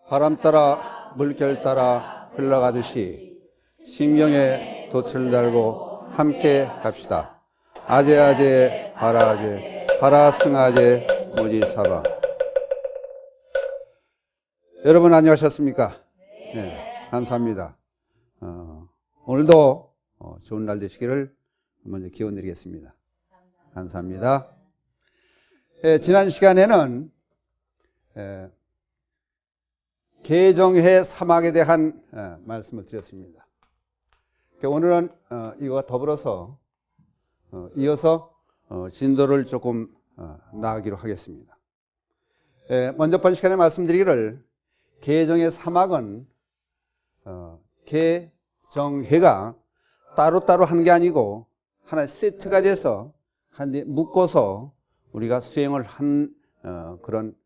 바람 따라 물결 따라 흘러가듯이 심경에 돛을 달고 함께 갑시다. 아제아제 바라아제 바라승아제 무지사바. 여러분 안녕하셨습니까? 네, 감사합니다. 오늘도 좋은 날 되시기를 먼저 기원드리겠습니다. 감사합니다. 지난 시간에는 개정해 사막에 대한 말씀을 드렸습니다. 오늘은 이거와 더불어서 이어서 진도를 조금 나가기로 하겠습니다. 먼저 번 시간에 말씀드리기를 개정의 사막은 개정해가 따로따로 한 게 아니고 하나의 세트가 돼서 한 데 묶어서 우리가 수행을 한 그런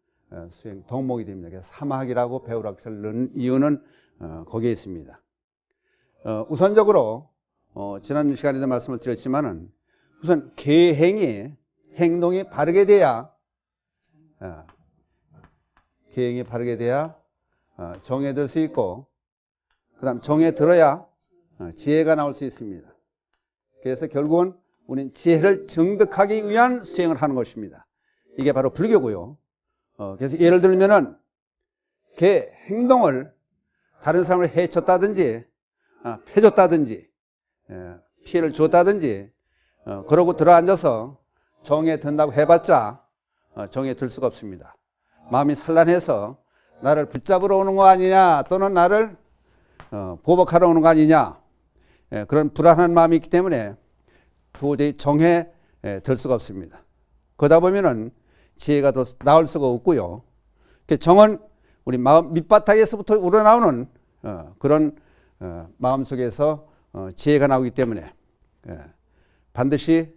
수행 덕목이 됩니다. 그래서 사막이라고 배우락자를 넣은 이유는 거기에 있습니다. 우선적으로 지난 시간에도 말씀을 드렸지만은 우선 계행이 행동이 바르게 돼야 계행이 바르게 돼야 정에 들 수 있고, 그 다음 정에 들어야 지혜가 나올 수 있습니다. 그래서 결국은 우리는 지혜를 증득하기 위한 수행을 하는 것입니다. 이게 바로 불교고요. 그래서 예를 들면은 개 행동을 다른 사람을 해쳤다든지 패줬다든지 피해를 줬다든지 그러고 들어앉아서 정에 든다고 해봤자 정에 들 수가 없습니다. 마음이 산란해서 나를 붙잡으러 오는 거 아니냐, 또는 나를 보복하러 오는 거 아니냐, 그런 불안한 마음이 있기 때문에 도저히 정에 들 수가 없습니다. 그러다 보면은 지혜가 더 나올 수가 없고요. 정은 우리 마음 밑바닥에서부터 우러나오는 그런 마음 속에서 지혜가 나오기 때문에 반드시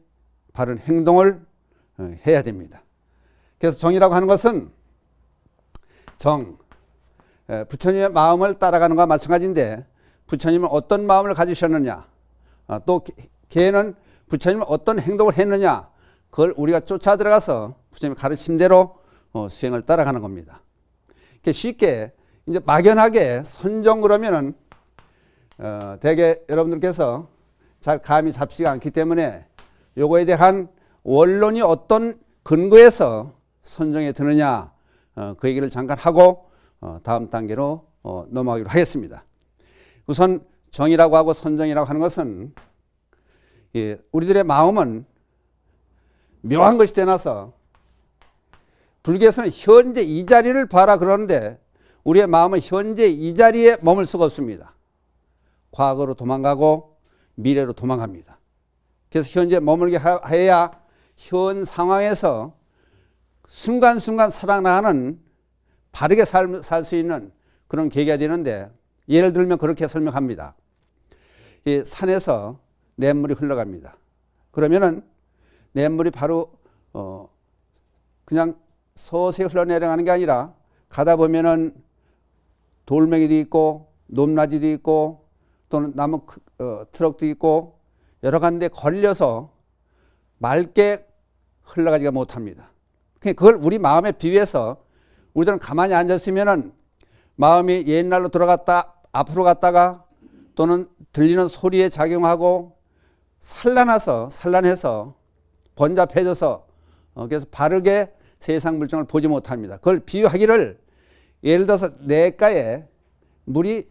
바른 행동을 해야 됩니다. 그래서 정이라고 하는 것은 부처님의 마음을 따라가는 것과 마찬가지인데, 부처님은 어떤 마음을 가지셨느냐, 또 개는 부처님은 어떤 행동을 했느냐, 그걸 우리가 쫓아 들어가서 부처님의 가르침대로 수행을 따라가는 겁니다. 쉽게 이제 막연하게 선정 그러면은 대개 여러분들께서 잘 감이 잡히지가 않기 때문에 요거에 대한 원론이 어떤 근거에서 선정에 드느냐, 그 얘기를 잠깐 하고 다음 단계로 넘어가기로 하겠습니다. 우선 정이라고 하고 선정이라고 하는 것은 우리들의 마음은 묘한 것이 되나서 불교에서는 현재 이 자리를 봐라 그러는데 우리의 마음은 현재 이 자리에 머물 수가 없습니다. 과거로 도망가고 미래로 도망갑니다. 그래서 현재 머물게 해야 현 상황에서 순간순간 살아나가는 바르게 살 수 있는 그런 계기가 되는데, 예를 들면 그렇게 설명합니다. 이 산에서 냇물이 흘러갑니다. 그러면은 냇물이 바로 그냥 서서히 흘러내려가는 게 아니라 가다 보면은 돌멩이도 있고 높낮이도 있고 또는 나무 트럭도 있고 여러 가지에 걸려서 맑게 흘러가지가 못합니다. 그걸 우리 마음에 비유해서 우리들은 가만히 앉았으면은 마음이 옛날로 돌아갔다 앞으로 갔다가 또는 들리는 소리에 작용하고 산란해서 번잡해져서 그래서 바르게 세상 물정을 보지 못합니다. 그걸 비유하기를, 예를 들어서 냇가에 물이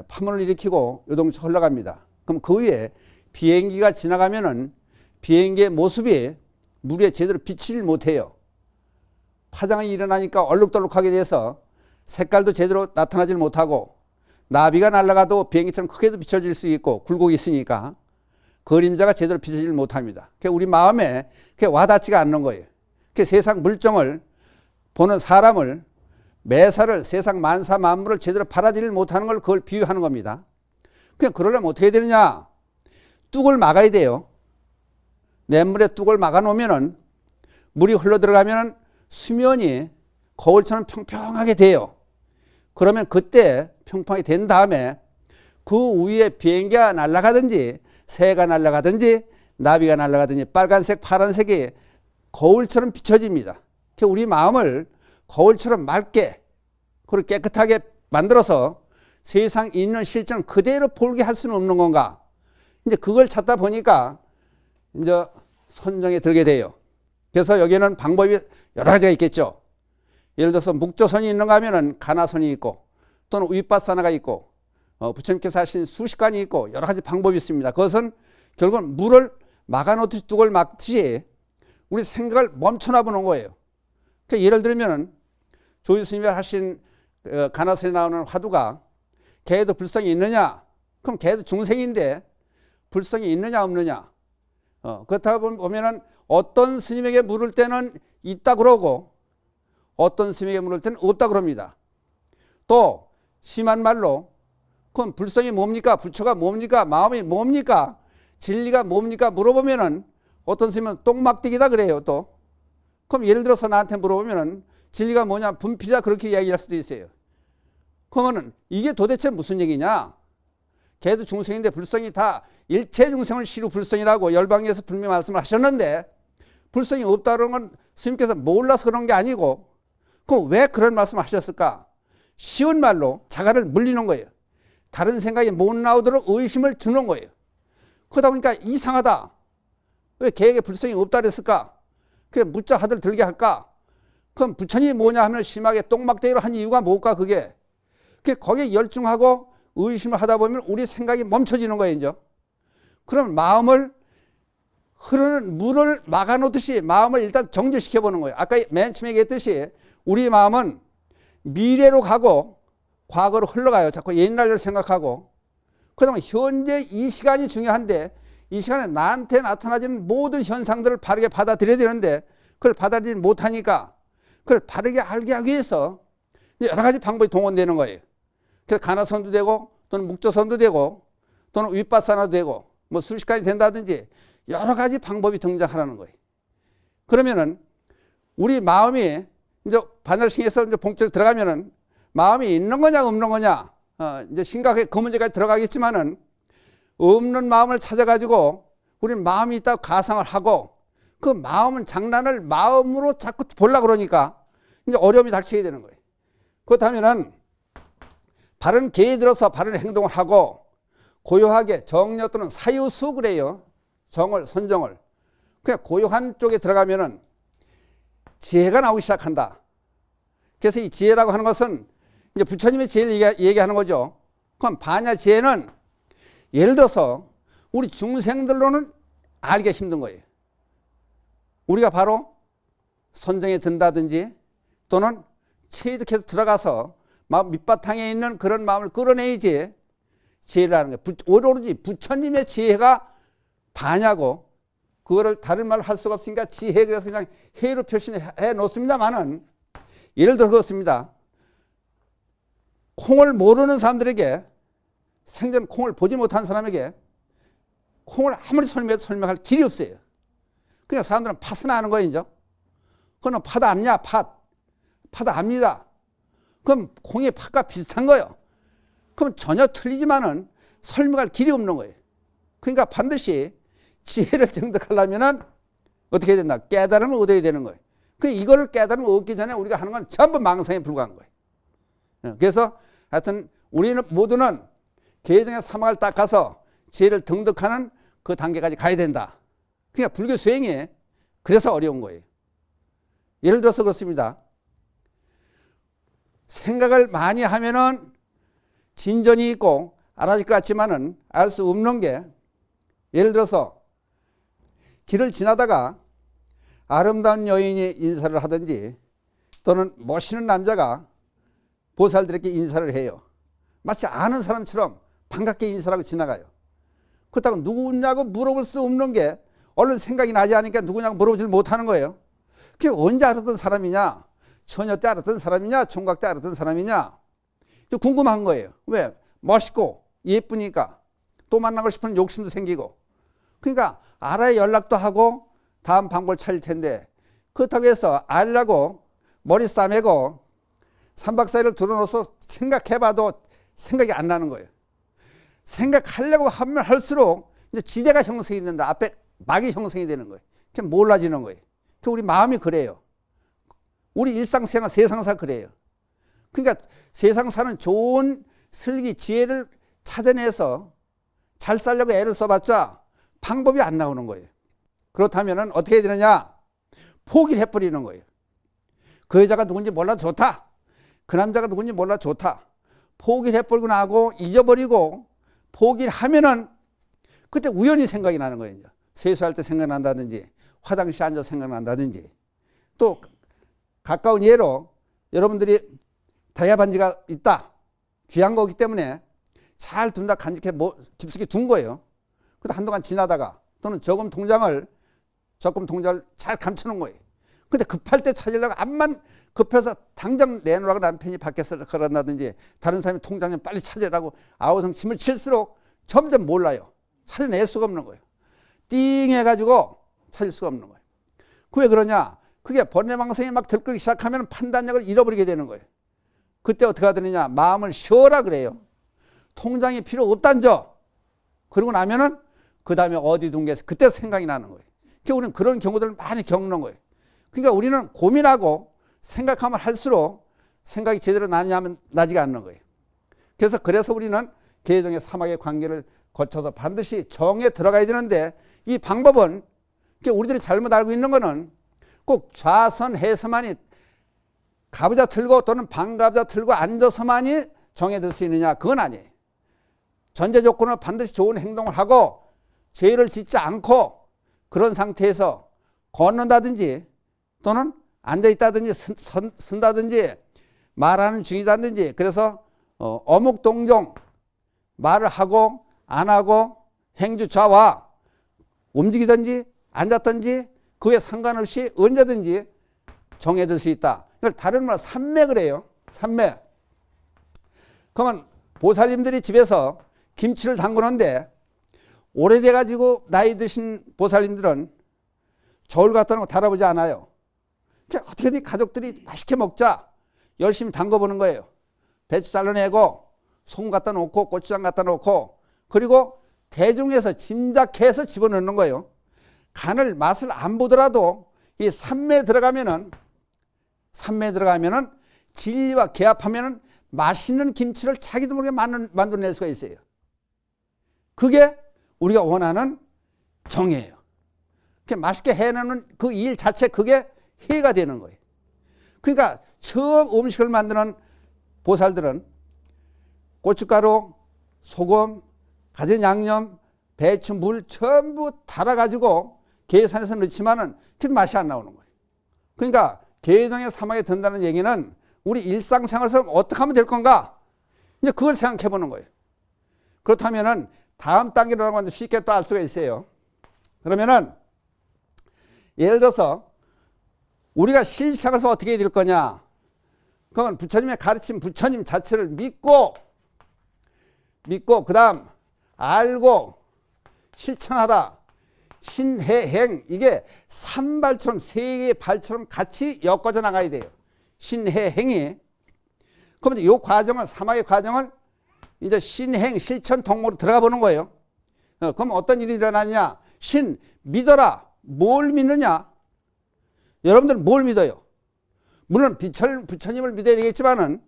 파문을 일으키고 요동쳐 흘러갑니다. 그럼 그 위에 비행기가 지나가면은 비행기의 모습이 물 위에 제대로 비치질 못해요. 파장이 일어나니까 얼룩덜룩하게 돼서 색깔도 제대로 나타나질 못하고, 나비가 날아가도 비행기처럼 크게도 비춰질 수 있고 굴곡이 있으니까 그림자가 제대로 비춰지질 못합니다. 우리 마음에 와닿지가 않는 거예요. 세상 물정을 보는 사람을, 매사를, 세상 만사 만물을 제대로 받아들이지 못하는 걸 그걸 비유하는 겁니다. 그러려면 어떻게 되느냐, 뚝을 막아야 돼요. 냇물에 뚝을 막아 놓으면은 물이 흘러 들어가면은 수면이 거울처럼 평평하게 돼요. 그러면 그때 평평하게 된 다음에 그 위에 비행기가 날아가든지 새가 날아가든지 나비가 날아가든지 빨간색 파란색이 거울처럼 비춰집니다. 우리 마음을 거울처럼 맑게 그걸 깨끗하게 만들어서 세상 있는 실정 그대로 보게 할 수는 없는 건가? 이제 그걸 찾다 보니까 이제 선정에 들게 돼요. 그래서 여기는 방법이 여러 가지가 있겠죠. 예를 들어서 묵조선이 있는가 하면은 가나선이 있고 또는 윗바사나가 있고 부처님께서 하신 수식관이 있고 여러 가지 방법이 있습니다. 그것은 결국은 물을 막아놓듯이 뚝을 막듯이 우리 생각을 멈춰놔 보는 거예요. 그러니까 예를 들면은 조유 스님이 하신 가나선에 나오는 화두가 개에도 불성이 있느냐? 그럼 개도 중생인데 불성이 있느냐 없느냐? 그렇다 보면은 어떤 스님에게 물을 때는 있다 그러고 어떤 스님에게 물을 때는 없다 그럽니다. 또 심한 말로 그럼 불성이 뭡니까? 부처가 뭡니까? 마음이 뭡니까? 진리가 뭡니까? 물어보면은 어떤 스님은 똥막대기다 그래요. 또 그럼 예를 들어서 나한테 물어보면은 진리가 뭐냐? 분필이다 그렇게 이야기할 수도 있어요. 그러면은 이게 도대체 무슨 얘기냐? 개도 중생인데 불성이 다 일체 중생을 시루 불성이라고 열방에서 분명히 말씀을 하셨는데 불성이 없다는 건 스님께서 몰라서 그런 게 아니고 그럼 왜 그런 말씀을 하셨을까? 쉬운 말로 자가를 물리는 거예요. 다른 생각이 못 나오도록 의심을 주는 거예요. 그러다 보니까 이상하다. 왜 개에게 불성이 없다 그랬을까? 그게 묻자 하들 들게 할까? 그럼 부처님이 뭐냐 하면 심하게 똥막대기로 한 이유가 뭘까 그게? 거기에 열중하고 의심을 하다 보면 우리 생각이 멈춰지는 거예요. 이제. 그럼 마음을 흐르는 물을 막아놓듯이 마음을 일단 정지시켜 보는 거예요. 아까 맨 처음에 얘기했듯이 우리 마음은 미래로 가고 과거로 흘러가요. 자꾸 옛날을 생각하고. 그러면 현재 이 시간이 중요한데 이 시간에 나한테 나타나지는 모든 현상들을 바르게 받아들여야 되는데 그걸 받아들이지 못하니까 그걸 바르게 알게 하기 위해서 여러 가지 방법이 동원되는 거예요. 그래서 가나선도 되고 또는 묵조선도 되고 또는 윗바사나도 되고 뭐 수식관이 된다든지 여러 가지 방법이 등장하라는 거예요. 그러면은 우리 마음이 이제 반야심에서 이제 본격적으로 들어가면은 마음이 있는 거냐 없는 거냐 이제 심각하게 그 문제까지 들어가겠지만은 없는 마음을 찾아가지고 우리는 마음이 있다고 가상을 하고 그 마음은 장난을 마음으로 자꾸 보려고 그러니까 이제 어려움이 닥치게 되는 거예요. 그렇다면은 바른 계에 들어서 바른 행동을 하고 고요하게 정려 또는 사유수 그래요. 정을 선정을. 그냥 고요한 쪽에 들어가면은 지혜가 나오기 시작한다. 그래서 이 지혜라고 하는 것은 이제 부처님의 지혜를 얘기하는 거죠. 그럼 반야 지혜는 예를 들어서 우리 중생들로는 알기가 힘든 거예요. 우리가 바로 선정에 든다든지 또는 체득해서 들어가서 마음 밑바탕에 있는 그런 마음을 끌어내야지 지혜라는 거예요. 오로지 부처님의 지혜가 반야고 그거를 다른 말로 할 수가 없으니까 지혜 그래서 그냥 해로 표시해 놓습니다만은 예를 들어 그렇습니다. 콩을 모르는 사람들에게 생전 콩을 보지 못한 사람에게 콩을 아무리 설명해도 설명할 길이 없어요. 그냥 사람들은 팥은 아는 거예요. 이제. 그거는 팥 압냐? 팥 압니다. 그럼 콩이 팥과 비슷한 거예요. 그럼 전혀 틀리지만은 설명할 길이 없는 거예요. 그러니까 반드시 지혜를 정득하려면은 어떻게 해야 된다? 깨달음을 얻어야 되는 거예요. 이거를 깨달음을 얻기 전에 우리가 하는 건 전부 망상에 불과한 거예요. 그래서 하여튼 우리는 모두는 계정의 사막을 딱 가서 지혜를 등득하는 그 단계까지 가야 된다. 그러니까 불교 수행이 그래서 어려운 거예요. 예를 들어서 그렇습니다. 생각을 많이 하면은 진전이 있고 알아질 것 같지만은 알 수 없는 게 예를 들어서 길을 지나다가 아름다운 여인이 인사를 하든지 또는 멋있는 남자가 보살들에게 인사를 해요. 마치 아는 사람처럼 반갑게 인사를 하고 지나가요. 그렇다고 누구냐고 물어볼 수 없는 게 얼른 생각이 나지 않으니까 누구냐고 물어보질 못하는 거예요. 그게 언제 알았던 사람이냐? 처녀 때 알았던 사람이냐? 총각 때 알았던 사람이냐? 궁금한 거예요. 왜? 멋있고 예쁘니까 또 만나고 싶은 욕심도 생기고 그러니까 알아야 연락도 하고 다음 방법을 찾을 텐데 그렇다고 해서 알라고 머리 싸매고 3박 4일을 들어놓아서 생각해봐도 생각이 안 나는 거예요. 생각하려고 하면 할수록 이제 지대가 형성이 된다. 앞에 막이 형성이 되는 거예요. 그게 몰라지는 거예요. 우리 마음이 그래요. 우리 일상생활 세상사 그래요. 그러니까 세상 사는 좋은 슬기, 지혜를 찾아내서 잘 살려고 애를 써봤자 방법이 안 나오는 거예요. 그렇다면 어떻게 해야 되느냐? 포기를 해버리는 거예요. 그 여자가 누군지 몰라 좋다. 그 남자가 누군지 몰라 좋다. 포기를 해버리고 나고 잊어버리고 포기를 하면은 그때 우연히 생각이 나는 거예요. 세수할 때 생각난다든지 화장실에 앉아서 생각난다든지. 또 가까운 예로 여러분들이 다이아 반지가 있다. 귀한 거기 때문에 잘 둔다 간직해 깊숙이 둔 거예요. 근데 한동안 지나다가 또는 저금 통장을 잘 감춰놓은 거예요. 근데 급할 때 찾으려고 암만 급해서 당장 내놓으라고 남편이 밖에서 걸어다든지 다른 사람이 통장 좀 빨리 찾으라고 아우성 침을 칠수록 점점 몰라요. 찾아낼 수가 없는 거예요. 띵 해가지고 찾을 수가 없는 거예요. 그게 그러냐? 그게 번뇌망상이 막 들끓기 시작하면 판단력을 잃어버리게 되는 거예요. 그때 어떻게 하느냐? 마음을 쉬어라 그래요. 통장이 필요 없단저. 그러고 나면은 그 다음에 어디 둔 게 그때 생각이 나는 거예요. 그러니까 우리는 그런 경우들을 많이 겪는 거예요. 그러니까 우리는 고민하고 생각하면 할수록 생각이 제대로 나느냐면 나지가 않는 거예요. 그래서 우리는 계정의 사막의 관계를 거쳐서 반드시 정에 들어가야 되는데 이 방법은 우리들이 잘못 알고 있는 거는 꼭 좌선해서만이 가부좌 틀고 또는 반가부좌 틀고 앉아서만이 정에 들 수 있느냐? 그건 아니에요. 전제 조건은 반드시 좋은 행동을 하고 죄를 짓지 않고 그런 상태에서 걷는다든지 또는 앉아있다든지 쓴다든지 말하는 중이다든지 그래서 어묵동종 말을 하고 안 하고 행주좌와 움직이든지 앉았든지 그에 상관없이 언제든지 정해질 수 있다. 이걸 다른 말로 삼매를 해요. 삼매. 그러면 보살님들이 집에서 김치를 담그는데 오래돼가지고 나이 드신 보살님들은 저울 갖다 놓고 달아보지 않아요. 어떻게든 가족들이 맛있게 먹자 열심히 담궈보는 거예요. 배추 잘라내고 소금 갖다 놓고 고추장 갖다 놓고 그리고 대중에서 짐작해서 집어넣는 거예요. 간을 맛을 안 보더라도 이 삼매 들어가면은 진리와 개합하면은 맛있는 김치를 자기도 모르게 만들어낼 수가 있어요. 그게 우리가 원하는 정이에요. 맛있게 해내는 그 일 자체 그게 해가 되는 거예요. 그러니까 처음 음식을 만드는 보살들은 고춧가루, 소금, 가진 양념, 배추, 물 전부 달아가지고 계산해서 넣지만은 그 맛이 안 나오는 거예요. 그러니까 계정의 사막에 든다는 얘기는 우리 일상생활에서 어떻게 하면 될 건가? 이제 그걸 생각해 보는 거예요. 그렇다면은 다음 단계로 하면 쉽게 또 알 수가 있어요. 그러면은 예를 들어서 우리가 실생활에서 어떻게 해야 될 거냐? 그건 부처님의 가르침, 부처님 자체를 믿고 그 다음 알고 실천하라. 신해행 이게 삼발처럼 세 개의 발처럼 같이 엮어져 나가야 돼요. 신해행이. 그러면 이 과정을 사막의 과정을 이제 신행 실천 동모로 들어가 보는 거예요. 그럼 어떤 일이 일어나냐? 신 믿어라. 뭘 믿느냐? 여러분들은 뭘 믿어요? 물론 부처님을 믿어야 되겠지만은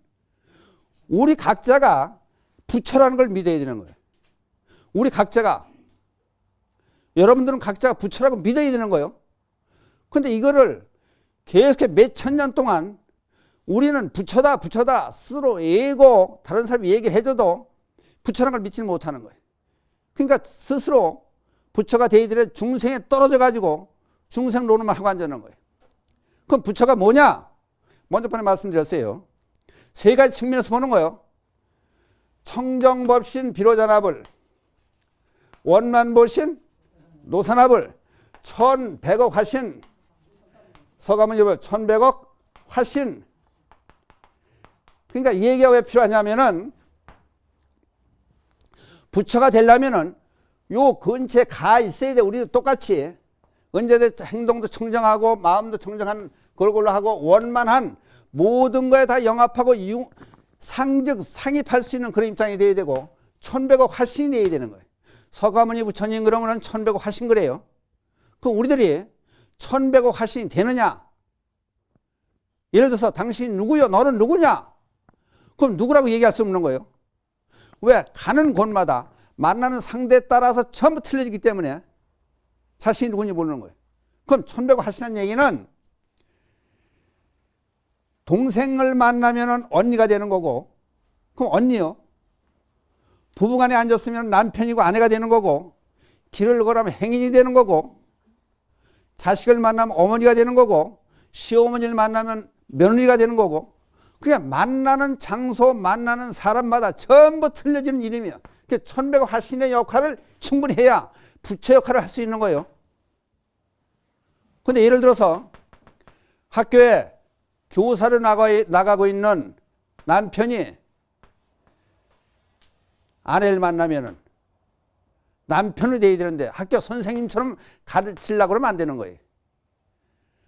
우리 각자가 부처라는 걸 믿어야 되는 거예요. 우리 각자가 여러분들은 각자가 부처라고 믿어야 되는 거예요. 근데 이거를 계속 몇 천 년 동안 우리는 부처다 스스로 애고 다른 사람이 얘기를 해줘도 부처라는 걸 믿지는 못하는 거예요. 그러니까 스스로 부처가 되어야 중생에 떨어져 가지고 중생 노릇만 하고 앉아있는 거예요. 그럼 부처가 뭐냐? 먼저 번에 말씀드렸어요. 세 가지 측면에서 보는 거예요. 청정법신 비로자납을, 원만보신 노산합을, 천백억 화신, 서가모니 천백억 화신. 그러니까 이 얘기가 왜 필요하냐면은 부처가 되려면은 요 근처에 가 있어야 돼. 우리도 똑같이 언제든 행동도 청정하고 마음도 청정한 걸걸로 하고 원만한 모든 거에 다 영합하고 상입할 수 있는 그런 입장이 돼야 되고 천백억 화신이 돼야 되는 거예요. 서가모니 부처님 그러면은 천백억 화신 그래요. 그럼 우리들이 천백억 화신이 되느냐? 예를 들어서 당신이 누구요? 너는 누구냐? 그럼 누구라고 얘기할 수 없는 거예요. 왜? 가는 곳마다 만나는 상대에 따라서 전부 틀려지기 때문에 자신이 누군지 모르는 거예요. 그럼 천백하시는 얘기는 동생을 만나면 언니가 되는 거고, 그럼 언니요. 부부간에 앉았으면 남편이고 아내가 되는 거고, 길을 걸으면 행인이 되는 거고, 자식을 만나면 어머니가 되는 거고, 시어머니를 만나면 며느리가 되는 거고, 그냥 만나는 장소, 만나는 사람마다 전부 틀려지는 이름이에요. 천백화신의 역할을 충분히 해야 부처 역할을 할 수 있는 거예요. 근데 예를 들어서 학교에 교사로 나가고 있는 남편이 아내를 만나면은 남편이 돼야 되는데 학교 선생님처럼 가르치려고 그러면 안 되는 거예요.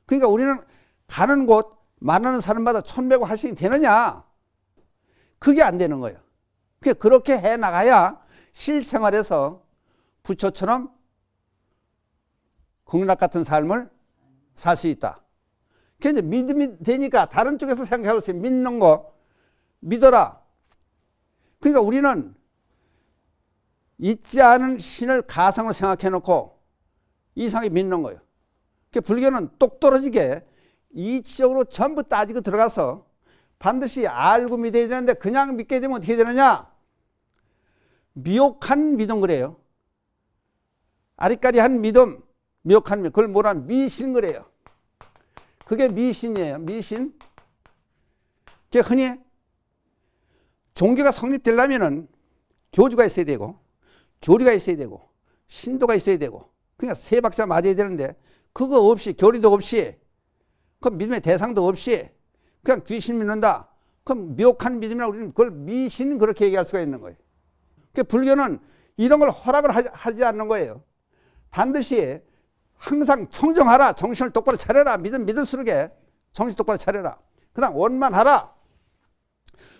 그러니까 우리는 가는 곳, 만나는 사람마다 천백화신이 되느냐? 그게 안 되는 거예요. 그렇게 해 나가야 실생활에서 부처처럼 극락 같은 삶을 살 수 있다. 그게 이제 믿음이 되니까 다른 쪽에서 생각하고 있어요. 믿는 거 믿어라. 그러니까 우리는 있지 않은 신을 가상으로 생각해 놓고 이상하게 믿는 거예요. 불교는 똑 떨어지게 이치적으로 전부 따지고 들어가서 반드시 알고 믿어야 되는데 그냥 믿게 되면 어떻게 되느냐? 미혹한 믿음 그래요. 아리까리한 믿음, 미혹한 믿음. 그걸 뭐라 미신 그래요. 그게 미신이에요. 미신. 그게 흔히 종교가 성립되려면은 교주가 있어야 되고, 교리가 있어야 되고, 신도가 있어야 되고, 그러니까 세 박자 맞아야 되는데 그거 없이, 교리도 없이, 그 믿음의 대상도 없이 그냥 귀신 믿는다. 그럼 미혹한 믿음이라고 우리는 그걸 미신 그렇게 얘기할 수가 있는 거예요. 불교는 이런 걸 허락을 하지 않는 거예요. 반드시 항상 청정하라. 정신을 똑바로 차려라. 믿을수록에 정신 똑바로 차려라. 그 다음 원만하라.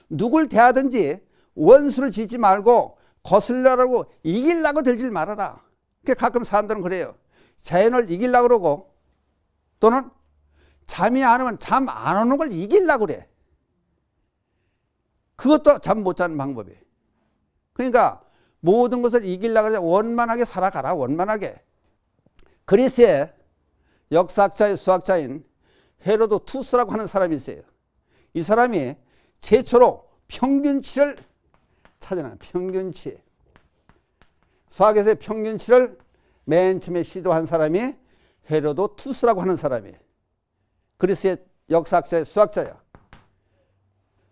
누굴 대하든지 원수를 짓지 말고 거슬려라고 이기려고 들질 말아라. 가끔 사람들은 그래요. 자연을 이기려고 그러고 또는 잠이 안 오면 잠 안 오는 걸 이기려고 그래. 그것도 잠 못 자는 방법이에요. 그러니까 모든 것을 이기려고 하면 원만하게 살아가라. 원만하게. 그리스의 역사학자의 수학자인 헤로도투스라고 하는 사람이 있어요. 이 사람이 최초로 평균치를 찾아낸 평균치. 수학에서의 평균치를 맨 처음에 시도한 사람이 헤로도투스라고 하는 사람이에요. 그리스의 역사학자의 수학자야.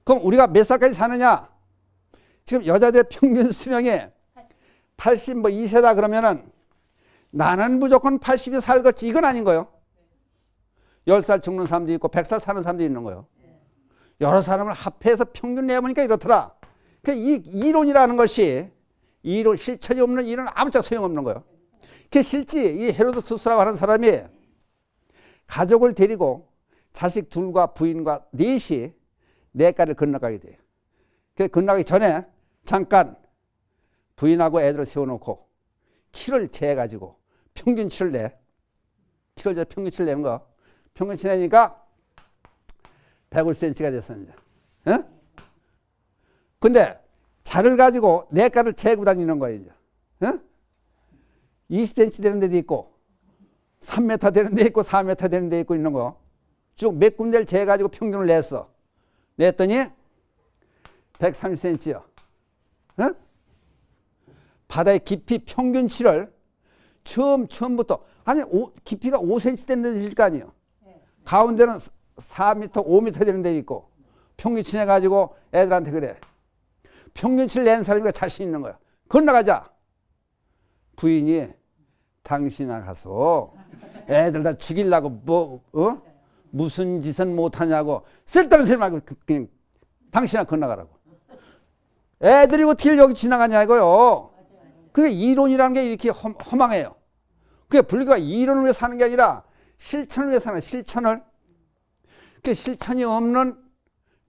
그럼 우리가 몇 살까지 사느냐? 지금 여자들의 평균 수명이 82세다 그러면은 나는 무조건 80이 살겠지 이건 아닌 거예요. 10살 죽는 사람도 있고 100살 사는 사람도 있는 거예요. 여러 사람을 합해서 평균 내보니까 이렇더라. 이 이론이라는 것이 이론, 실천이 없는 이론은 아무짝도 소용없는 거예요. 실제 이 헤로도투스라고 하는 사람이 가족을 데리고 자식 둘과 부인과 넷이 내가를 건너가게 돼요. 건너가기 전에 잠깐 부인하고 애들을 세워놓고 키를 재가지고 평균치를 내. 키를 재서 평균치를 내는 거. 평균치 내니까 150cm가 됐었는데. 근데 자를 가지고 내가를 재고 다니는 거예요. 이제. 20cm 되는 데도 있고 3m 되는 데 있고 4m 되는 데 있고 있는 거. 쭉 몇 군데를 재가지고 평균을 냈어. 냈더니 130cm요. 바다의 깊이 평균치를 처음부터 아니 깊이가 5cm 되는 데도 있을 거 아니에요. 가운데는 4m, 5m 되는 데 있고 평균치 내가지고 애들한테 그래. 평균치를 낸 사람이 자신 있는 거야. 건너가자. 부인이 당신아 가서 애들 다 죽이려고 무슨 짓은 못하냐고 쓸데없는 소리 말고 그냥 당신아 건너가라고. 애들이 어떻게 여기 지나가냐 이거요. 그게 이론이라는 게 이렇게 허망해요. 그게 불교가 이론을 위해 사는 게 아니라 실천을 위해 사는 거예요. 실천을. 그 실천이 없는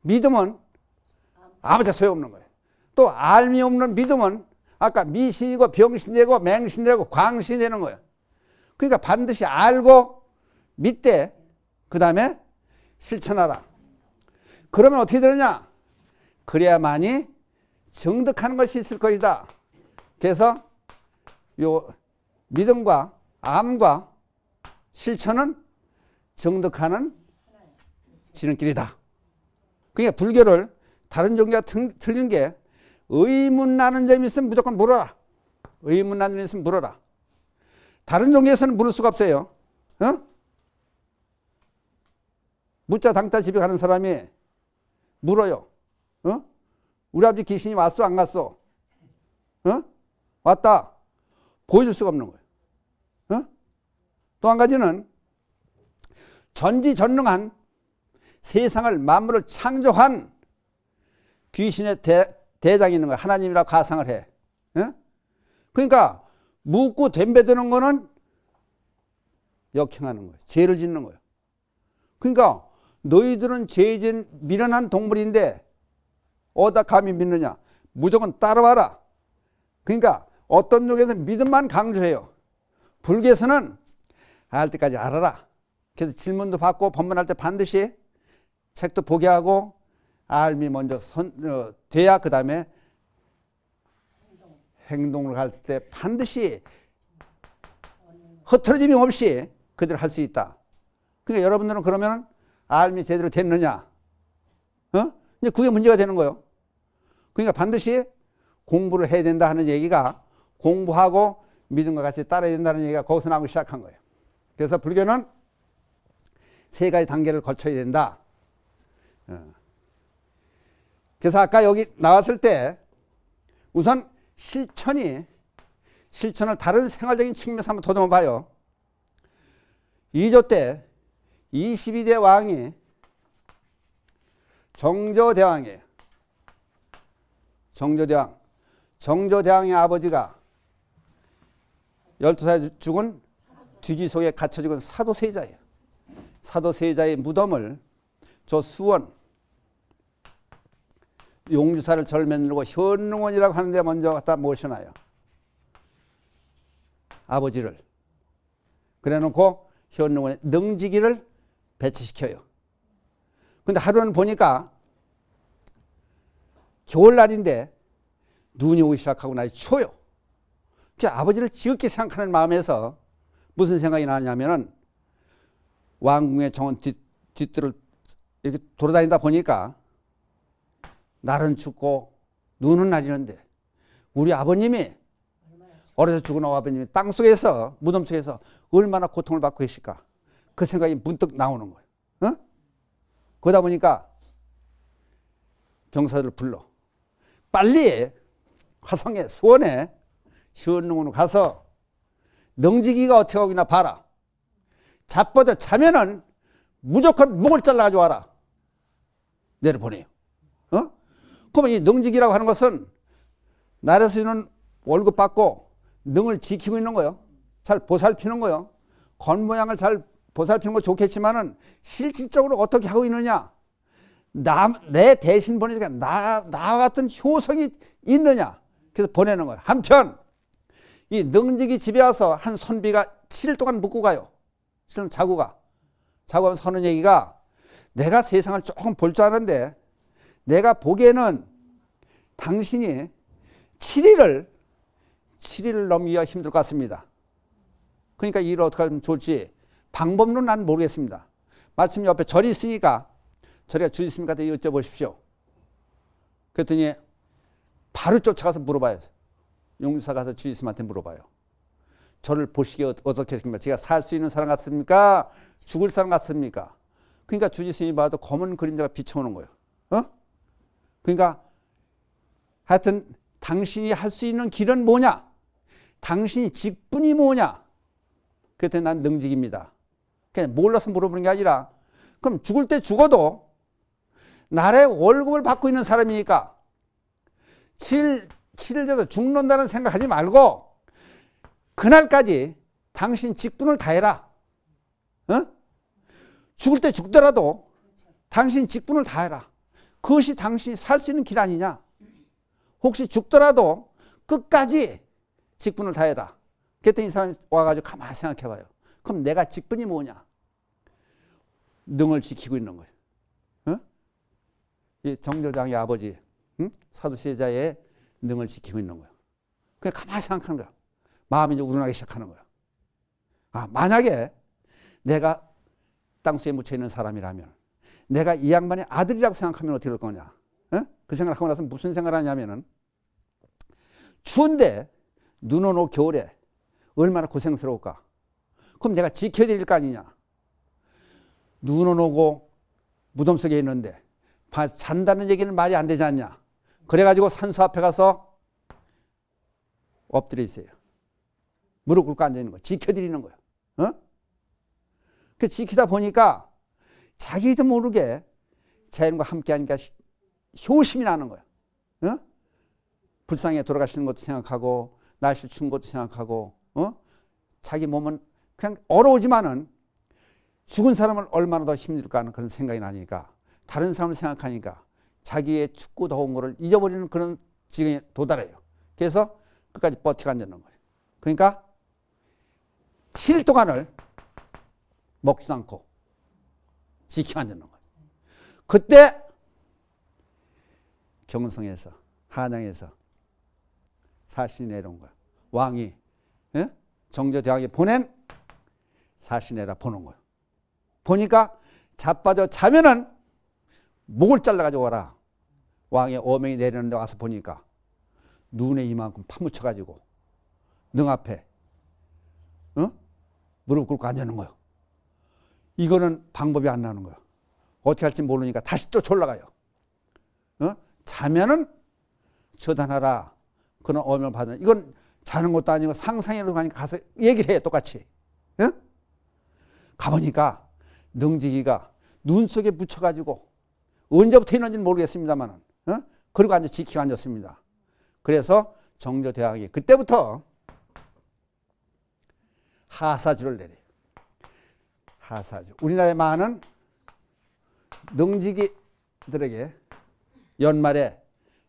믿음은 아무짝도 소용없는 거예요. 또 알미 없는 믿음은 아까 미신이고 병신되고 맹신되고 광신이 되는 거예요. 그러니까 반드시 알고 믿되 그 다음에 실천하라. 그러면 어떻게 되느냐? 그래야만이 정득하는 것이 있을 것이다. 그래서 요 믿음과 암과 실천은 정득하는 지름길이다. 그러니까 불교를 다른 종교가 틀린 게 의문 나는 점이 있으면 무조건 물어라. 의문 나는 점이 있으면 물어라. 다른 종교에서는 물을 수가 없어요. 어? 묻자 당자 집에 가는 사람이 물어요. 어? 우리 아버지 귀신이 왔어 안 갔어? 어? 왔다. 보여줄 수가 없는 거예요. 어? 또 한 가지는 전지전능한 세상을 만물을 창조한 귀신의 대장이 있는 거예요. 하나님이라고 가상을 해. 어? 그러니까 묻고 덤벼드는 거는 역행하는 거예요. 죄를 짓는 거예요. 그러니까 너희들은 죄진 미련한 동물인데 어디다 감히 믿느냐. 무조건 따라와라. 그러니까 어떤 쪽에서는 믿음만 강조해요. 불교에서는 알 때까지 알아라. 그래서 질문도 받고 법문할 때 반드시 책도 보게 하고 알미 먼저 돼야 그 다음에 행동을 할 때 반드시 흐트러짐이 없이 그대로 할 수 있다. 그러니까 여러분들은 그러면 알미 제대로 됐느냐? 어? 이제 그게 문제가 되는 거예요. 그러니까 반드시 공부를 해야 된다 하는 얘기가 공부하고 믿음과 같이 따라야 된다는 얘기가 거기서 나오기 시작한 거예요. 그래서 불교는 세 가지 단계를 거쳐야 된다. 그래서 아까 여기 나왔을 때 우선 실천을 다른 생활적인 측면에서 한번 더듬어 봐요. 2조 때 22대 왕이 정조대왕이에요. 정조대왕의 아버지가 12살에 죽은 뒤지 속에 갇혀 죽은 사도세자예요. 사도세자의 무덤을 저 수원 용주사를 절면으로 현능원이라고 하는데 먼저 갖다 모셔놔요. 아버지를. 그래놓고 현능원에 능지기를 배치시켜요. 근데 하루는 보니까 겨울날인데 눈이 오기 시작하고 날이 추워요. 그래서 아버지를 지극히 생각하는 마음에서 무슨 생각이 나냐면은 왕궁의 정원 뒷뜰을 이렇게 돌아다니다 보니까 날은 춥고 눈은 내리는데 우리 아버님이 어려서 죽은 아버님이 땅속에서 무덤 속에서 얼마나 고통을 받고 계실까 그 생각이 문득 나오는 거예요. 어? 그러다 보니까 병사들을 불러 빨리 화성에 수원에 현능원으로 가서 능지기가 어떻게 하고 있나 봐라. 자빠져 자면은 무조건 목을 잘라가지고 와라. 내려보내요. 어? 그러면 이 능지기라고 하는 것은 나라에서 주는 월급 받고 능을 지키고 있는 거예요. 잘 보살피는 거예요. 겉모양을 잘 보살피는 거 좋겠지만은 실질적으로 어떻게 하고 있느냐. 내 대신 보내니까 나와 같은 효성이 있느냐. 그래서 보내는 거예요. 한편 이 능지기 집에 와서 한 선비가 7일 동안 묵고 가요. 실은 자고 가면 서는 얘기가 내가 세상을 조금 볼 줄 아는데 내가 보기에는 당신이 7일을 넘기기가 힘들 것 같습니다. 그러니까 이 일을 어떻게 하면 좋을지 방법론은 난 모르겠습니다. 마침 옆에 절이 있으니까 절이가 주 있습니까? 여쭤보십시오. 그랬더니 바로 쫓아가서 물어봐요. 용주사 가서 주 있음한테 물어봐요. 저를 보시기에 어떻게 했습니까? 제가 살 수 있는 사람 같습니까? 죽을 사람 같습니까? 그러니까 주지스님이 봐도 검은 그림자가 비춰오는 거예요. 어? 그러니까 하여튼 당신이 할 수 있는 길은 뭐냐? 당신이 직분이 뭐냐? 그랬더니 난 능직입니다. 그냥 몰라서 물어보는 게 아니라 그럼 죽을 때 죽어도 나라의 월급을 받고 있는 사람이니까 7일 돼서 죽는다는 생각하지 말고 그날까지 당신 직분을 다해라. 어? 죽을 때 죽더라도 당신 직분을 다해라. 그것이 당신이 살 수 있는 길 아니냐. 혹시 죽더라도 끝까지 직분을 다해라. 그랬더니 이 사람이 와가지고 가만히 생각해봐요. 그럼 내가 직분이 뭐냐. 능을 지키고 있는 거예요. 어? 이 정조장의 아버지 응? 사도세자의 능을 지키고 있는 거예요. 그냥 가만히 생각하는 거야. 마음이 이제 우러나기 시작하는 거야. 아, 만약에 내가 땅속에 묻혀 있는 사람이라면 내가 이 양반의 아들이라고 생각하면 어떻게 될 거냐? 어? 그 생각을 하고 나서 무슨 생각을 하냐면은 추운데 눈 오는 겨울에 얼마나 고생스러울까? 그럼 내가 지켜야 될 거 아니냐? 눈은 오고 무덤 속에 있는데 잔다는 얘기는 말이 안 되지 않냐? 그래가지고 산소 앞에 가서 엎드려 있어요. 무릎 꿇고 앉아 있는 거야. 지켜드리는 거야. 어? 그 지키다 보니까 자기도 모르게 자연과 함께 하니까 효심이 나는 거야. 어? 불쌍히 돌아가시는 것도 생각하고 날씨 추운 것도 생각하고 자기 몸은 그냥 어려우지만은 죽은 사람은 얼마나 더 힘들까 하는 그런 생각이 나니까 다른 사람을 생각하니까 자기의 춥고 더운 거를 잊어버리는 그런 지경에 도달해요. 그래서 끝까지 버티고 앉는 거예요. 그러니까 7일 동안을 먹지도 않고 지키고 앉는 거예요. 그때 경성에서 한양에서 사신이 내려온 거야. 왕이 정조대왕이 보낸 사신에라 보는 거야. 보니까 자빠져 자면은 목을 잘라가지고 와라. 왕의 어명이 내리는데 와서 보니까 눈에 이만큼 파묻혀가지고 능 앞에 무릎 꿇고 앉아있는 거예요. 이거는 방법이 안 나오는 거예요. 어떻게 할지 모르니까 다시 또 올라가요. 자면은 처단하라. 그런 어명을 받는. 이건 자는 것도 아니고 상상으로 가니까 가서 얘기를 해요. 똑같이. 가보니까 능지기가 눈 속에 묻혀가지고 언제부터 있는지는 모르겠습니다만 그리고 앉아 지키고 앉았습니다. 그래서 정조대왕이 그때부터 하사주를 내려요. 하사주. 우리나라에 많은 능지기들에게 연말에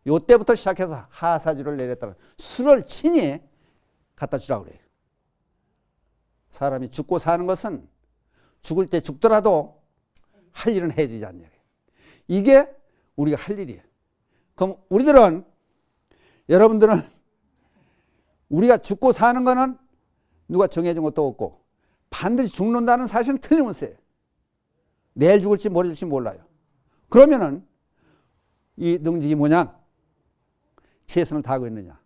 요때부터 시작해서 하사주를 내렸다는 술을 친히 갖다 주라고 그래요. 사람이 죽고 사는 것은 죽을 때 죽더라도 할 일은 해야 되지 않냐. 이게 우리가 할 일이에요. 그럼 우리들은 여러분들은 우리가 죽고 사는 거는 누가 정해준 것도 없고 반드시 죽는다는 사실은 틀림없어요. 내일 죽을지 모레 죽을지 몰라요. 그러면은 이 능직이 뭐냐? 최선을 다하고 있느냐?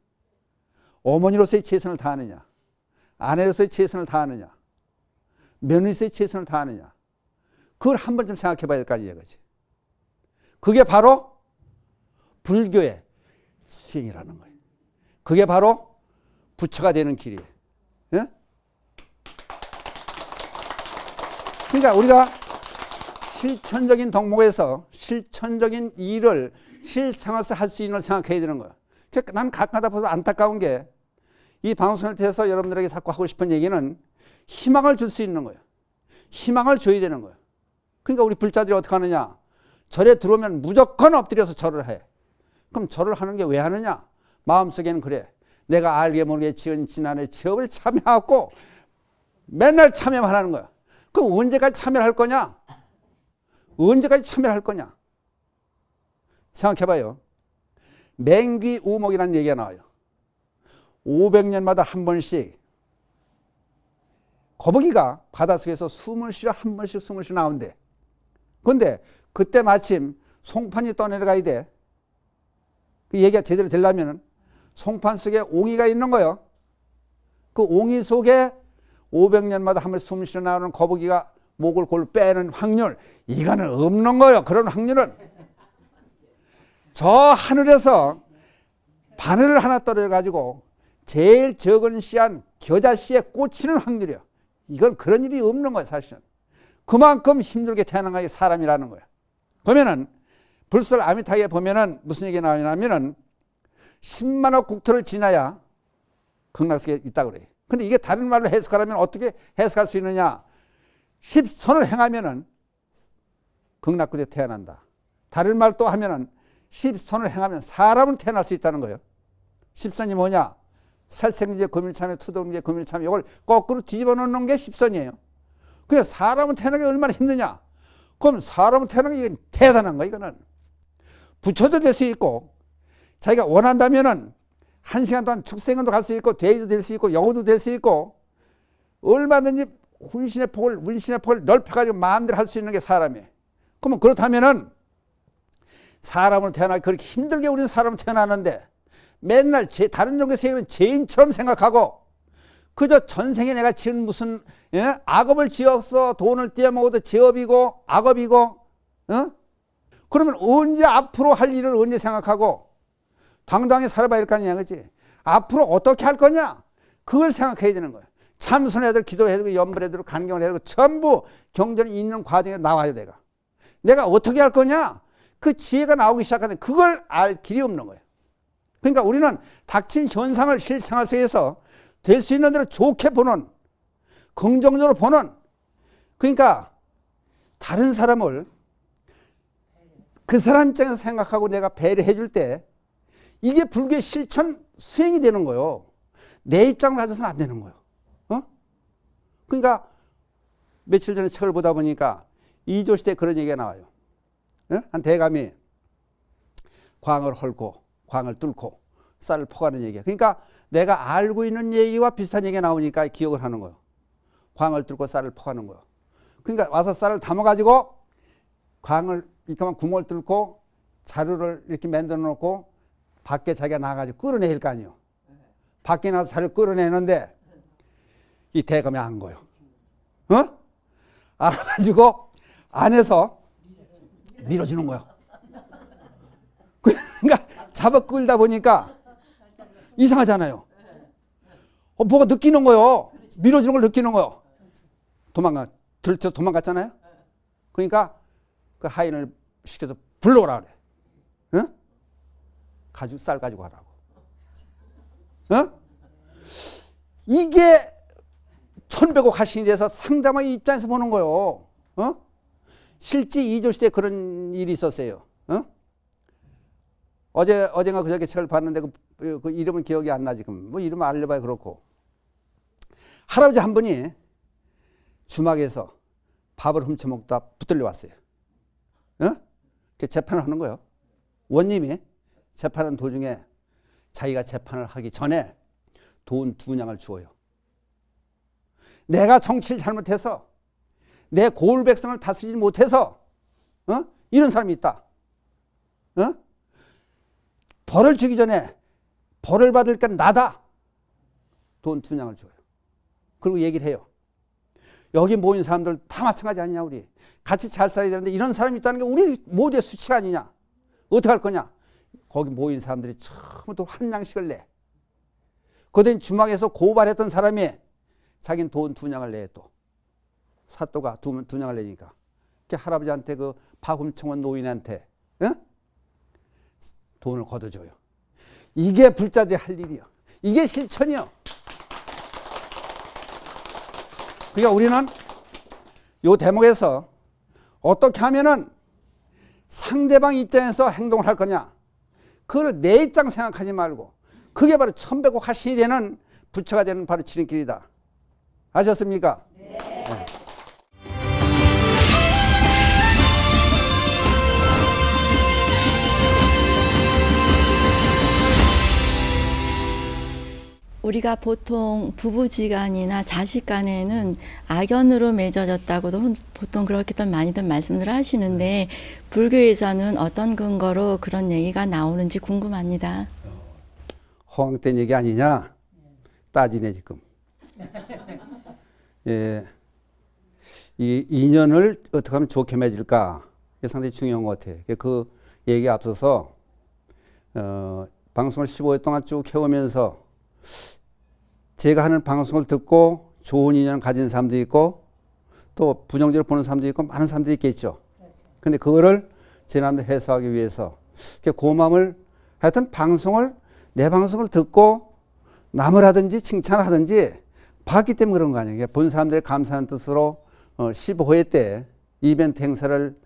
어머니로서의 최선을 다하느냐? 아내로서의 최선을 다하느냐? 며느리로서의 최선을 다하느냐? 그걸 한 번쯤 생각해 봐야 될 거 아니에요. 그렇지? 그게 바로 불교의 수행이라는 거예요. 그게 바로 부처가 되는 길이에요. 예? 그러니까 우리가 실천적인 덕목에서 실천적인 일을 실생활에서 할 수 있는 걸 생각해야 되는 거야. 그러니까 난 가끔가다 보면 안타까운 게 이 방송을 통해서 여러분들에게 자꾸 하고 싶은 얘기는 희망을 줄 수 있는 거예요. 희망을 줘야 되는 거예요. 그러니까 우리 불자들이 어떻게 하느냐. 절에 들어오면 무조건 엎드려서 절을 해. 그럼 절을 하는 게 왜 하느냐. 마음속에는 그래. 내가 알게 모르게 지은 지난해 취업을 참여하고 맨날 참여만 하는 거야. 그럼 언제까지 참여할 거냐? 언제까지 참여할 거냐? 생각해봐요. 맹귀우목이라는 얘기가 나와요. 500년마다 한 번씩 거북이가 바닷속에서 숨을 쉬어 한 번씩 숨을 쉬어 나온대. 그런데 그때 마침 송판이 떠내려가야 돼. 그 얘기가 제대로 되려면 송판 속에 옹이가 있는 거예요. 그 옹이 속에 500년마다 한 번씩 숨을 쉬어 나오는 거북이가 목을 골 빼는 확률, 이거는 없는 거예요. 그런 확률은. 저 하늘에서 바늘을 하나 떨어져가지고 제일 적은 씨한 겨자씨에 꽂히는 확률이에요. 이건 그런 일이 없는 거예요, 사실은. 그만큼 힘들게 태어난 게 사람이라는 거예요. 그러면은 불설 아미타에 보면은 무슨 얘기가 나오냐면은 10만억 국토를 지나야 극락세계에 있다고 그래요. 근데 이게 다른 말로 해석하려면 어떻게 해석할 수 있느냐? 10선을 행하면은 극락국에 태어난다. 다른 말 또 하면은 10선을 행하면 사람은 태어날 수 있다는 거예요. 10선이 뭐냐? 살생제, 금일참회, 투동제, 금일참회 이걸 거꾸로 뒤집어 놓는 게 10선이에요. 그래서 사람은 태어나는 게 얼마나 힘드냐? 그럼 사람은 태어나는 게 대단한 거야, 이거는. 부처도 될 수 있고 자기가 원한다면은 1시간 동안 축생원도 갈 수 있고 대의도 될 수 있고 여우도 될 수 있고 얼마든지 문신의 폭을 넓혀가지고 마음대로 할 수 있는 게 사람이에요. 그러면 그렇다면은 사람으로 태어나 그렇게 힘들게 우리는 사람으로 태어나는데 맨날 다른 종교 세계는 죄인처럼 생각하고 그저 전생에 내가 지은 무슨 악업을 지었어. 돈을 떼어먹어도 죄업이고 악업이고 그러면 언제 앞으로 할 일을 언제 생각하고 당당히 살아봐야 할 거 아니냐, 그렇지? 앞으로 어떻게 할 거냐? 그걸 생각해야 되는 거예요. 참선해야 되고 기도해야 되고 염불해야 되고 간경을 해야 되고 전부 경전이 있는 과정에 나와요. 내가 어떻게 할 거냐? 그 지혜가 나오기 시작하는 그걸 알 길이 없는 거예요. 그러니까 우리는 닥친 현상을 실생활 속에서 될 수 있는 대로 좋게 보는, 긍정적으로 보는, 그러니까 다른 사람을 그 사람 입장에서 생각하고 내가 배려해 줄 때 이게 불교의 실천 수행이 되는 거예요. 내 입장을 가져서는 안 되는 거예요. 그러니까 며칠 전에 책을 보다 보니까 이조시대에 그런 얘기가 나와요. 한 대감이 광을 헐고 광을 뚫고 쌀을 퍼가는 얘기야. 그러니까 내가 알고 있는 얘기와 비슷한 얘기가 나오니까 기억을 하는 거예요. 광을 뚫고 쌀을 퍼가는 거예요. 그러니까 와서 쌀을 담아가지고 광을 이렇게만 구멍을 뚫고 자루를 이렇게 만들어 놓고 밖에 자기가 나가가지고 끌어내릴 거 아니에요. 밖에 나가서 자루를 끌어내는데 이 대감이 안 거예요. 알아가지고 안에서 밀어주는 거예요. 그러니까 잡아 끌다 보니까 이상하잖아요. 뭐가 느끼는 거예요. 밀어주는 걸 느끼는 거예요. 도망갔잖아요. 그러니까 그 하인을 시켜서 불러오라 그래. 가지고 쌀 가지고 가라고. 이게 천백억 화신이 돼서 상담의 입장에서 보는 거예요. 실제 이조시대에 그런 일이 있었어요. 어젠가 그저께 책을 봤는데 그 이름은 기억이 안 나 지금. 뭐 이름 알려봐야 그렇고. 할아버지 한 분이 주막에서 밥을 훔쳐먹다 붙들려 왔어요. 재판을 하는 거예요. 원님이 재판하는 도중에 자기가 재판을 하기 전에 돈 2냥을 주어요. 내가 정치를 잘못해서 내 고을 백성을 다스리지 못해서 이런 사람이 있다. 벌을 주기 전에 벌을 받을 건 나다. 돈 2냥을 줘요. 그리고 얘기를 해요. 여기 모인 사람들 다 마찬가지 아니냐 우리. 같이 잘 살아야 되는데 이런 사람이 있다는 게 우리 모두의 수치가 아니냐. 어떻게 할 거냐. 거기 모인 사람들이 처음부터 한 냥씩을 내. 그땐 주막에서 고발했던 사람이 자기는 돈 2냥을 내 또. 사또가 2냥을 내니까. 그 할아버지한테 그 밥 훔쳐온 노인한테 돈을 걷어줘요. 이게 불자들이 할 일이요. 이게 실천이요. 그러니까 우리는 이 대목에서 어떻게 하면은 상대방 입장에서 행동을 할 거냐. 그걸 내 입장 생각하지 말고 그게 바로 천백억 화신이 되는 부처가 되는 바로 지름길이다. 아셨습니까? 네. 네. 우리가 보통 부부지간이나 자식간에는 악연으로 맺어졌다고도 보통 그렇게들 많이들 말씀을 하시는데 불교에서는 어떤 근거로 그런 얘기가 나오는지 궁금합니다. 허황된 얘기 아니냐 따지네 지금. 예, 이 인연을 어떻게 하면 좋게 맺을까 이게 상당히 중요한 것 같아요. 그 얘기에 앞서서 방송을 15회 동안 쭉 해오면서 제가 하는 방송을 듣고 좋은 인연을 가진 사람도 있고 또 부정적으로 보는 사람도 있고 많은 사람들이 있겠죠. 근데 그거를 제 나름대로 해소하기 위해서 고마움을 하여튼 내 방송을 듣고 남을 하든지 칭찬을 하든지 봤기 때문에 그런 거 아니에요. 본 사람들의 감사하는 뜻으로 15회 때 이벤트 행사를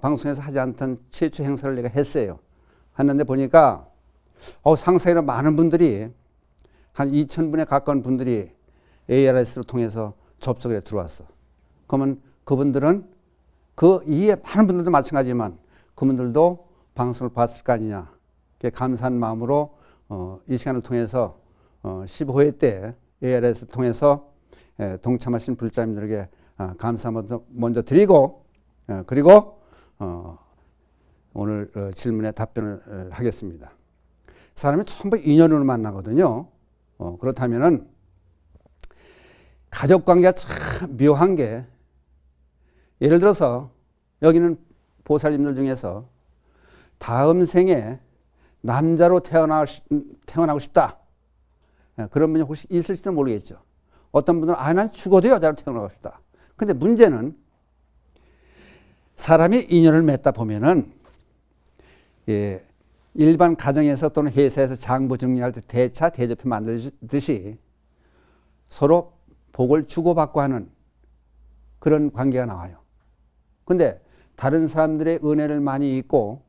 방송에서 하지 않던 최초 행사를 내가 했어요. 했는데 보니까 상상이나 많은 분들이 한 2,000분에 가까운 분들이 ARS를 통해서 접속에 들어왔어. 그러면 그분들은 그 이에 많은 분들도 마찬가지지만 그분들도 방송을 봤을 거 아니냐. 감사한 마음으로 이 시간을 통해서 15회 때 ARS를 통해서 동참하신 불자님들에게 감사 먼저 드리고 그리고 오늘 질문에 답변을 하겠습니다. 사람이 전부 인연으로 만나거든요. 그렇다면은 가족 관계가 참 묘한 게 예를 들어서 여기는 보살님들 중에서 다음 생에 남자로 태어나고 싶다. 그런 분이 혹시 있을지도 모르겠죠. 어떤 분들은 난 죽어도 여자로 태어나고 싶다. 근데 문제는 사람이 인연을 맺다 보면은 일반 가정에서 또는 회사에서 장부 정리할 때 대차 대조표 만들듯이 서로 복을 주고받고 하는 그런 관계가 나와요. 근데 다른 사람들의 은혜를 많이 잊고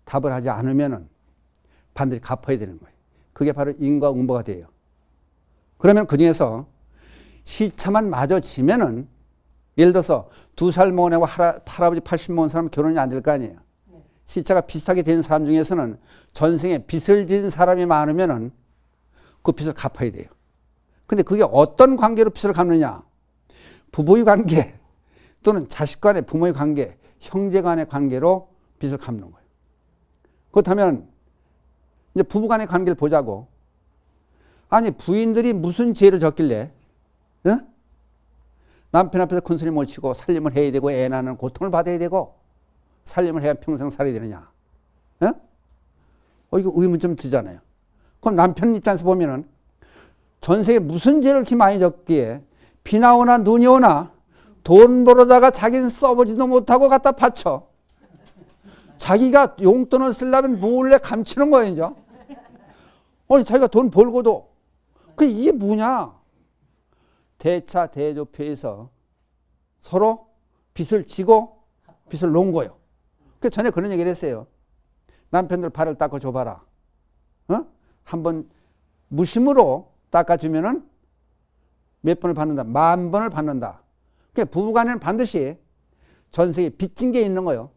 답을 하지 않으면은 반드시 갚아야 되는 거예요. 그게 바로 인과응보가 돼요. 그러면 그 중에서 시차만 맞아지면은 예를 들어서 2살 먹은 애와 할아버지 80 먹은 사람은 결혼이 안 될 거 아니에요. 시차가 비슷하게 된 사람 중에서는 전생에 빚을 진 사람이 많으면은 그 빚을 갚아야 돼요. 근데 그게 어떤 관계로 빚을 갚느냐? 부부의 관계 또는 자식 간의 부모의 관계, 형제 간의 관계로 빚을 갚는 거예요. 그렇다면 이제 부부 간의 관계를 보자고. 아니 부인들이 무슨 죄를 졌길래 남편 앞에서 큰소리 못 치고 살림을 해야 되고 애 낳는 고통을 받아야 되고 살림을 해야 평생 살아야 되느냐. 이거 의문 좀 들잖아요. 그럼 남편 입장에서 보면은 전세에 무슨 죄를 이렇게 많이 졌기에 비나 오나 눈이 오나 돈 벌어다가 자기는 써보지도 못하고 갖다 바쳐. 자기가 용돈을 쓰려면 몰래 감추는 거예요, 이제. 자기가 돈 벌고도. 이게 뭐냐? 대차 대조표에서 서로 빚을 지고 빚을 놓은 거예요. 전에 그런 얘기를 했어요. 남편들 발을 닦아 줘봐라. 한번 무심으로 닦아주면은 몇 번을 받는다? 10,000번을 받는다. 부부간에는 반드시 전세에 빚진 게 있는 거예요.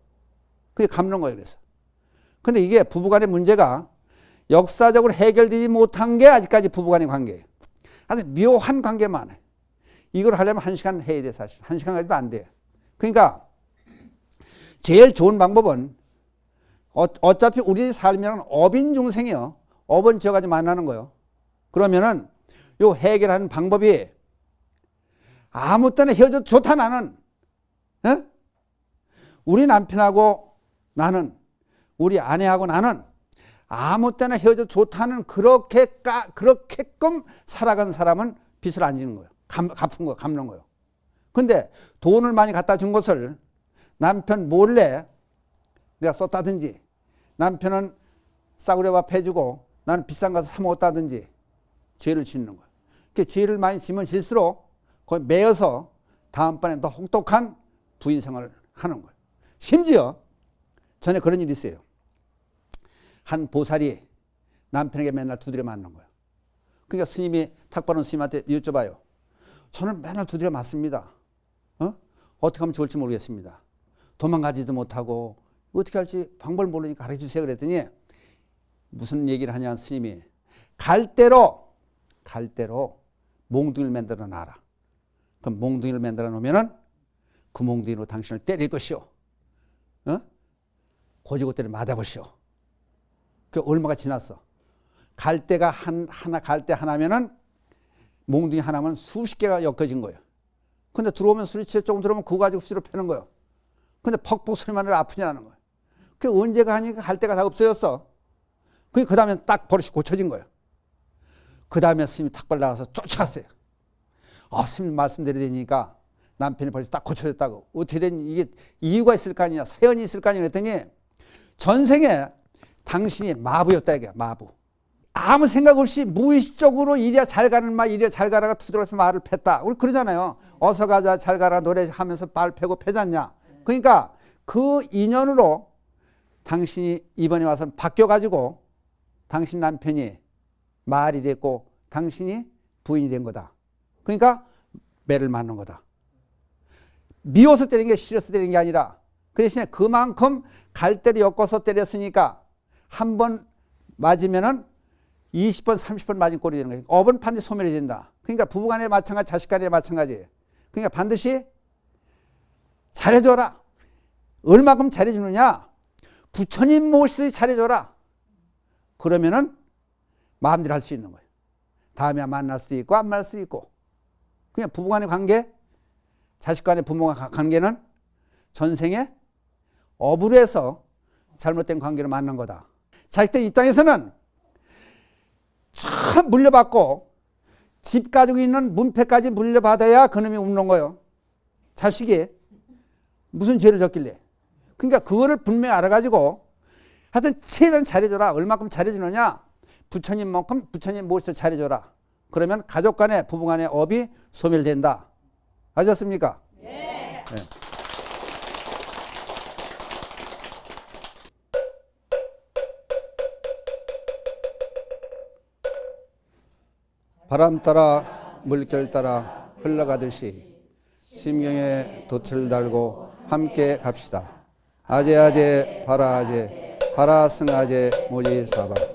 그게 갚는 거예요, 그래서. 근데 이게 부부간의 문제가 역사적으로 해결되지 못한 게 아직까지 부부간의 관계예요. 아주 묘한 관계만 해. 이걸 하려면 1시간 해야 돼, 사실. 1시간 가지도 안 돼. 그러니까 제일 좋은 방법은 어차피 우리 삶이란 업인 중생이요. 업은 지어가지고 만나는 거예요. 그러면은 요 해결하는 방법이 아무 때나 헤어져도 좋다 나는. 우리 남편하고 나는 우리 아내하고 나는 아무 때나 헤어져도 좋다는 그렇게끔 살아간 사람은 빚을 안 지는 거예요. 갚는 거예요. 근데 돈을 많이 갖다 준 것을 남편 몰래 내가 썼다든지 남편은 싸구려 밥 해주고 나는 비싼 거 사 먹었다든지 죄를 짓는 거예요. 죄를 많이 지면 질수록 거기 매여서 다음번에 더 혹독한 부인 생활을 하는 거예요. 심지어 전에 그런 일이 있어요. 한 보살이 남편에게 맨날 두드려 맞는 거예요. 그러니까 스님이 탁바른 스님한테 여쭤봐요. 저는 맨날 두드려 맞습니다. 어떻게 하면 좋을지 모르겠습니다. 도망가지도 못하고 어떻게 할지 방법을 모르니까 가르쳐주세요. 그랬더니 무슨 얘기를 하냐 스님이 갈대로 몽둥이를 만들어 놔라. 그럼 몽둥이를 만들어 놓으면은 그 몽둥이로 당신을 때릴 것이오. 고지고대를 맞아보시오. 그 얼마가 지났어. 갈대 하나면은 몽둥이 하나면 수십 개가 엮어진 거예요. 근데 들어오면 수리치에 조금 들어오면 그거 가지고 수리로 패는 거예요. 근데 퍽퍽 소리만 해도 아프지 않은 거예요. 그 언제가 하니까 갈대가 다 없어졌어. 그 다음에 딱 버릇이 고쳐진 거예요. 그 다음에 스님이 탁발 나가서 쫓아갔어요. 스님 말씀드리니까 남편이 벌써 딱 고쳐졌다고. 어떻게 된 이게 이유가 있을 거 아니냐, 사연이 있을 거 아니냐 그랬더니 전생에 당신이 마부였다 이게 마부. 아무 생각 없이 무의식적으로 이리야 잘 가는 말 이리야 잘 가라가 두드러서 말을 팼다. 우리 그러잖아요. 어서 가자 잘 가라 노래하면서 말 패고 패잖냐. 그러니까 그 인연으로 당신이 이번에 와서 바뀌어가지고 당신 남편이 말이 됐고 당신이 부인이 된 거다. 그러니까 매를 맞는 거다. 미워서 때리는 게 싫어서 때리는 게 아니라 그 대신에 그만큼 갈대로 엮어서 때렸으니까 한 번 맞으면은 20번, 30번 맞은 꼴이 되는 거예요. 업은 반드시 소멸이 된다. 그러니까 부부간에 마찬가지, 자식간에 마찬가지. 그러니까 반드시 잘해줘라. 얼마큼 잘해주느냐? 부처님 모시듯이 잘해줘라. 그러면은 마음대로 할 수 있는 거예요. 다음에 만날 수도 있고 안 만날 수도 있고. 그냥 부부간의 관계, 자식간의 부모가 관계는 전생에 업으로 해서 잘못된 관계로 만난 거다. 자식들 이 땅에서는 참 물려받고 집 가지고 있는 문패까지 물려받아야 그놈이 웃는 거예요. 자식이 무슨 죄를 졌길래. 그러니까 그거를 분명히 알아가지고 하여튼 최대한 잘해줘라. 얼마큼 잘해주느냐. 부처님만큼 부처님 모셔서 잘해줘라. 그러면 가족 간에 부부 간의 업이 소멸된다. 아셨습니까? 네. 네. 바람 따라 물결 따라 흘러가듯이 심경에 돛을 달고 함께 갑시다. 아제아제 바라아제 바라승아제 모지사바.